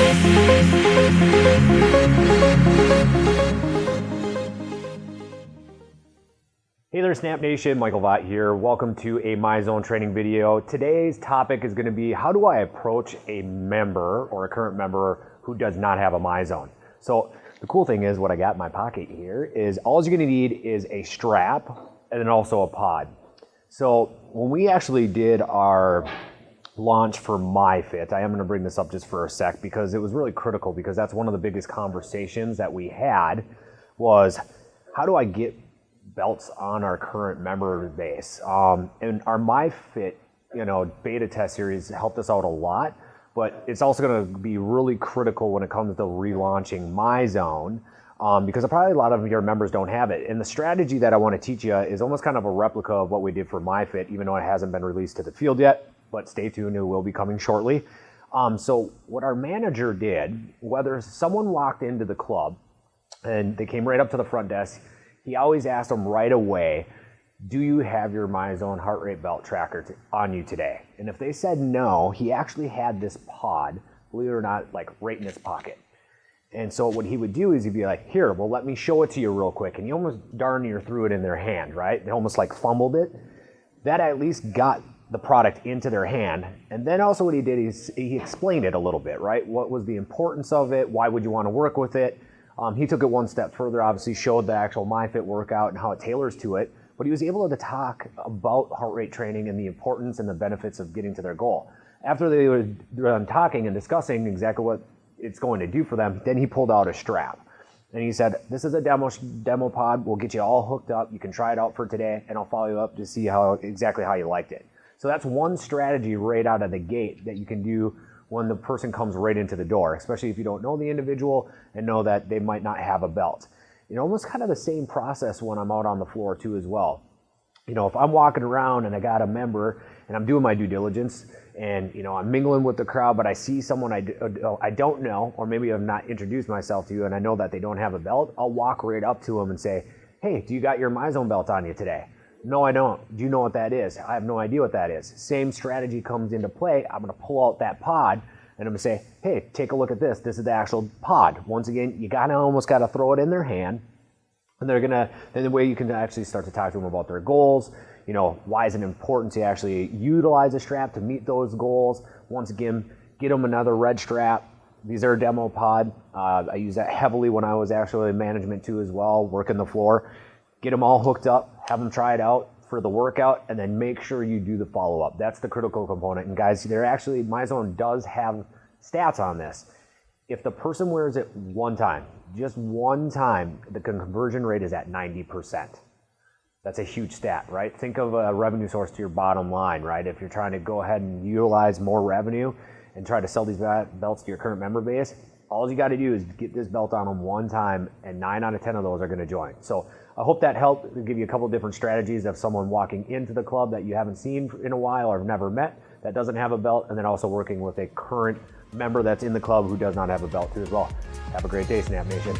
Hey there, Snap Nation, Michael Vaught here. Welcome to a MyzoneTraining video. Today's topic is going to be how do I approach a member or a current member who does not have a MyZone. So the cool thing is what I got in my pocket here is all you're going to need is a strap and then also a pod. So when we actually did our launch for MyFit, I am going to bring this up just for a sec because it was really critical, because that's one of the biggest conversations that we had was how do I get belts on our current member base. And our MyFit, beta test series helped us out a lot, but it's also going to be really critical when it comes to relaunching MyZone, because probably a lot of your members don't have it. And the strategy that I want to teach you is almost kind of a replica of what we did for MyFit, even though it hasn't been released to the field yet, but stay tuned, it will be coming shortly. So what our manager did, whether someone walked into the club and they came right up to the front desk, he always asked them right away, do you have your MyZone heart rate belt tracker on you today? And if they said no, he actually had this pod, believe it or not, like right in his pocket. And so what he would do is he'd be like, here, well, let me show it to you real quick. And he almost darn near threw it in their hand, right? They almost like fumbled it. That at least got the product into their hand. And then also what he did is he explained it a little bit, right? What was the importance of it? Why would you want to work with it? He took it one step further, obviously showed the actual MyFit workout and how it tailors to it, but he was able to talk about heart rate training and the importance and the benefits of getting to their goal. After they were done talking and discussing exactly what it's going to do for them, then he pulled out a strap. And he said, this is a demo pod, we'll get you all hooked up, you can try it out for today, and I'll follow you up to see exactly how you liked it. So that's one strategy right out of the gate that you can do when the person comes right into the door, especially if you don't know the individual and know that they might not have a belt. Almost kind of the same process when I'm out on the floor too as well. If I'm walking around and I got a member and I'm doing my due diligence and I'm mingling with the crowd, but I see someone I don't know, or maybe I've not introduced myself to you and I know that they don't have a belt, I'll walk right up to them and say, hey, do you got your MyZone belt on you today? No, I don't. Do you know what that is? I have no idea what that is. Same strategy comes into play. I'm going to pull out that pod and I'm going to say, hey, take a look at this. This is the actual pod. Once again, you almost got to throw it in their hand. And then the way you can actually start to talk to them about their goals, why is it important to actually utilize a strap to meet those goals? Once again, get them another red strap. These are a demo pod. I use that heavily when I was actually in management too as well, working the floor. Get them all hooked up, have them try it out for the workout, and then make sure you do the follow-up. That's the critical component. And guys, MyZone does have stats on this. If the person wears it one time, just one time, the conversion rate is at 90%. That's a huge stat, right? Think of a revenue source to your bottom line, right? If you're trying to go ahead and utilize more revenue and try to sell these belts to your current member base, all you got to do is get this belt on them one time, and 9 out of 10 of those are going to join. So I hope that helped give you a couple different strategies of someone walking into the club that you haven't seen in a while or have never met that doesn't have a belt, and then also working with a current member that's in the club who does not have a belt too as well. Have a great day, Snap Nation.